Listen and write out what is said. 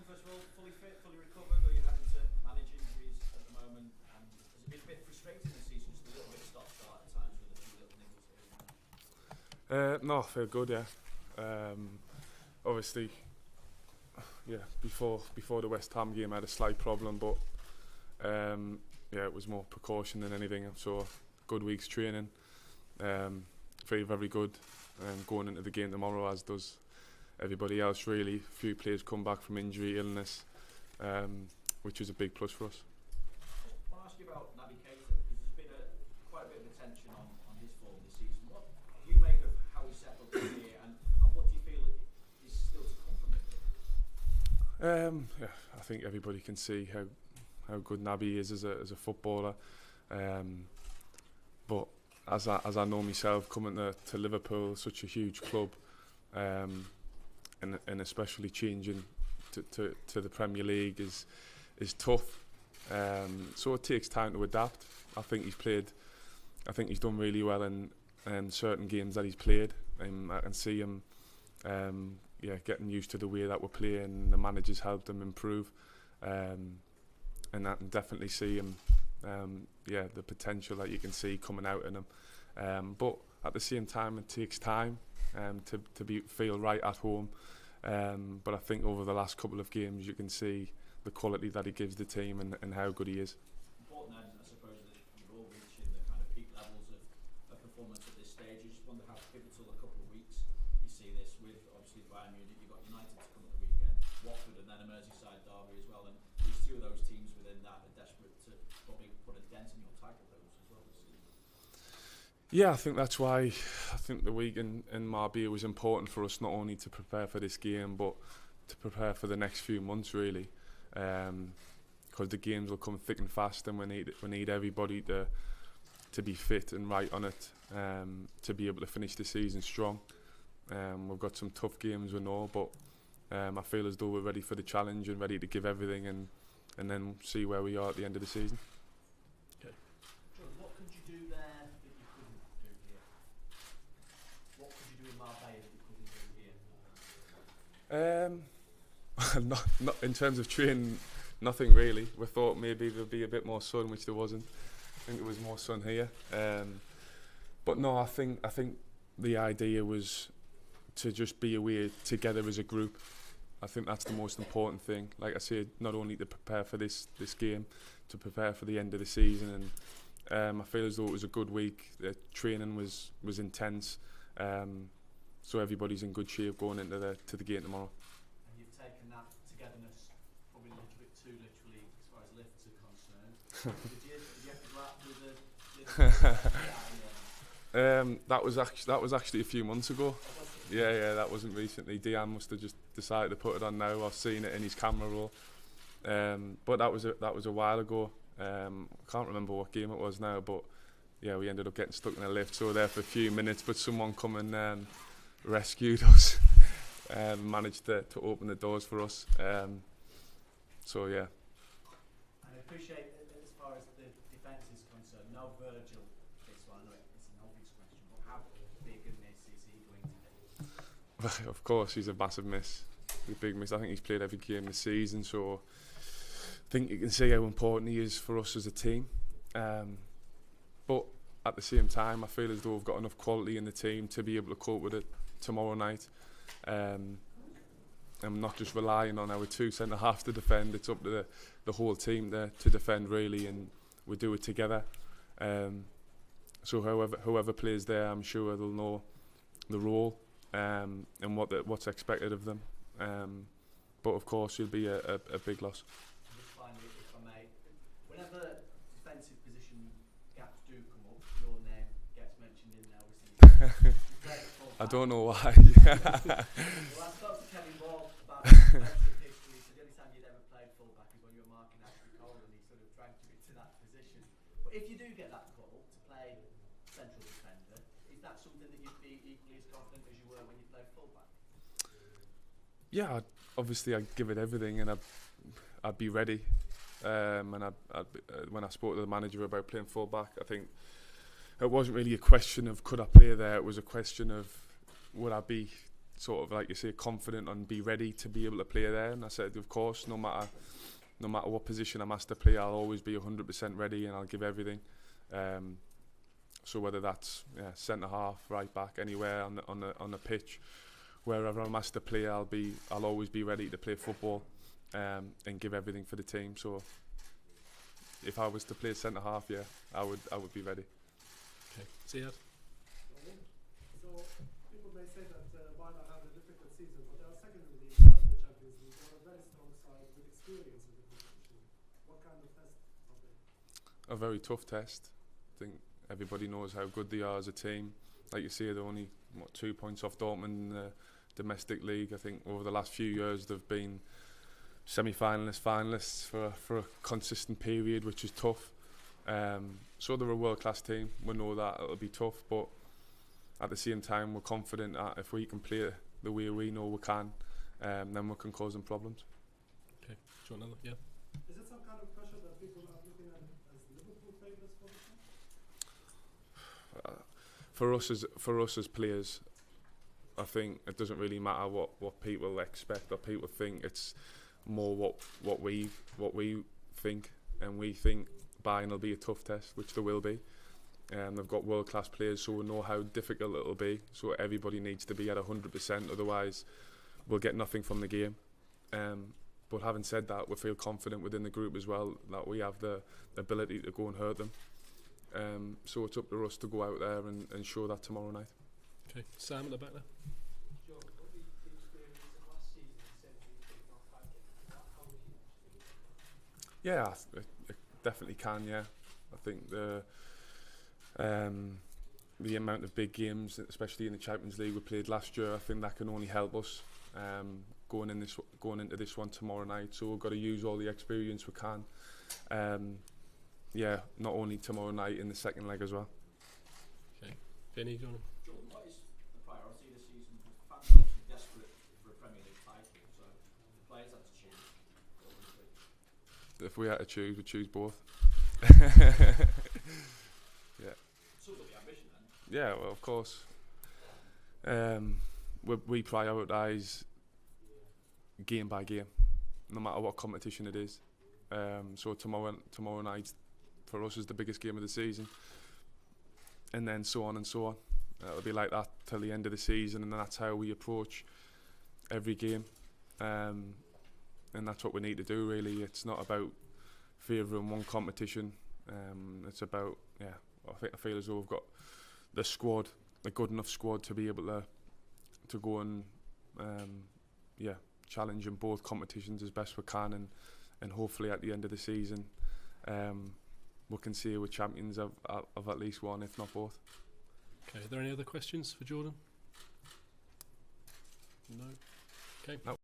first of all, fully fit, fully recovered, or you're having to manage injuries at the moment? And has it been a bit frustrating this season, just a little bit stop-start at times with a few little niggles here and there? No, I feel good. Yeah. Obviously, yeah. Before the West Ham game, I had a slight problem, but yeah, it was more precaution than anything. So good week's training. Very good. Going into the game tomorrow, as does everybody else really. A few players come back from injury, illness, which is a big plus for us. I want to ask you about Naby Keita, because there's been quite a bit of attention on his form this season. What do you make of how he settled in here, and what do you feel is still to come from it? Yeah, I think everybody can see how good Naby is as a footballer. But as I know myself, coming to Liverpool, such a huge club, and especially changing to the Premier League is tough. So it takes time to adapt. I think he's done really well in certain games that he's played. I can see him getting used to the way that we're playing. The manager's helped him improve, and I can definitely see him. The potential that you can see coming out in him. But at the same time, it takes time to feel right at home. But I think over the last couple of games, you can see the quality that he gives the team and how good he is. Important, I suppose, that you're all reaching the kind of peak levels of performance at this stage. I just wonder how pivotal a couple of weeks you see this with. Obviously, Bayern Munich, you've got United to come at the weekend, Watford, and then a Merseyside derby as well. And these two of those teams within that are desperate to probably put a dent in your title hopes as well this season. Yeah, I think that's why I think the week in Marbella was important for us, not only to prepare for this game, but to prepare for the next few months really, because the games will come thick and fast, and we need everybody to be fit and right on it, to be able to finish the season strong. We've got some tough games, we know, but I feel as though we're ready for the challenge and ready to give everything, and then see where we are at the end of the season. Okay. John, what could you do there that you couldn't do here? What could you do in Marbella that you couldn't do here? Not in terms of training, nothing really. We thought maybe there'd be a bit more sun, which there wasn't. I think there was more sun here. But no, I think the idea was to just be away together as a group. I think that's the most important thing. Like I said, not only to prepare for this game, to prepare for the end of the season, and I feel as though it was a good week. The training was intense, so everybody's in good shape going into the game tomorrow. And you've taken that togetherness probably a little bit too literally as far as lifts are concerned. did you have to go out with the that was actually a few months ago. Yeah, that wasn't recently. Dejan must have just decided to put it on now. I've seen it in his camera roll. But that was a while ago. I can't remember what game it was now, but yeah, we ended up getting stuck in a lift. So we were there for a few minutes, but someone come and rescued us. Managed to open the doors for us. So yeah. I appreciate as far as the defence is concerned, no Virgil this one. I know it's an obvious question, but how big a miss is he going to be? Of course, he's a massive miss. A big miss. I think he's played every game this season, so I think you can see how important he is for us as a team. But at the same time, I feel as though we've got enough quality in the team to be able to cope with it tomorrow night. I'm not just relying on our two centre-halves to defend. It's up to the whole team there to defend really, and we do it together. So whoever plays there, I'm sure they'll know the role and what's expected of them. But of course, it'll be a big loss. Just finally, if I may, whenever defensive position gaps do come up, your name gets mentioned in there. Obviously, I don't know why. Well, I spoke to Kevin Ball about defensive history. So the only time you'd ever played fullback is when you were marking Ashley Cole, and he sort of dragged you into that position. But if you do get that call to play central defender, is that something that you'd be equally as confident as you were when you played fullback? Yeah, obviously I'd give it everything, and I'd be ready. And when I spoke to the manager about playing fullback, I think it wasn't really a question of could I play there. It was a question of would I be sort of, like you say, confident and be ready to be able to play there. And I said, of course, no matter what position I'm asked to play, I'll always be 100% ready and I'll give everything. So whether that's centre half, right back, anywhere on the pitch, wherever I'm asked to play, I'll always be ready to play football and give everything for the team. So if I was to play centre half, I would be ready. Okay, Ziad. So people may say that Bayern had a difficult season, but they are second in the league, not in the Champions League. They are a very strong side with experience in the competition. What kind of test are they? A very tough test. I think everybody knows how good they are as a team. Like you say, they're only 2 points off Dortmund in the domestic league. I think over the last few years they've been semi-finalists, finalists for a consistent period, which is tough. So they're a world-class team. We know that it'll be tough, but at the same time we're confident that if we can play the way we know we can, then we can cause them problems. Okay, do you want another? Yeah. Is it some kind of pressure that people are looking at as Liverpool favourites for the team? For us as players, I think it doesn't really matter what people expect or people think. It's more what we think, and we think Bayern will be a tough test, which there will be. They've got world-class players, so we know how difficult it'll be. So everybody needs to be at 100%, otherwise we'll get nothing from the game. But having said that, we feel confident within the group as well that we have the ability to go and hurt them. So it's up to us to go out there and show that tomorrow night. Okay, Sam at the back there. Yeah, it definitely can. Yeah, I think the amount of big games, especially in the Champions League we played last year, I think that can only help us going into this one tomorrow night. So we've got to use all the experience we can. Yeah, not only tomorrow night, in the second leg as well. Okay, Vinny, go on. Jordan, what is the priority this season? Fans are obviously desperate for a Premier League title, so the players have to choose. If we had to choose, we'd choose both. Yeah. So got the ambition then. Yeah, well, of course. We prioritise game by game, no matter what competition it is. So tomorrow night for us is the biggest game of the season, and then so on and so on. It'll be like that till the end of the season, and that's how we approach every game. And that's what we need to do, really. It's not about favouring one competition. It's about, I feel as though we've got the squad, a good enough squad to be able to go and challenge in both competitions as best we can, and hopefully at the end of the season we can see we're champions of at least one, if not both. Okay, are there any other questions for Jordan? No? Okay. No.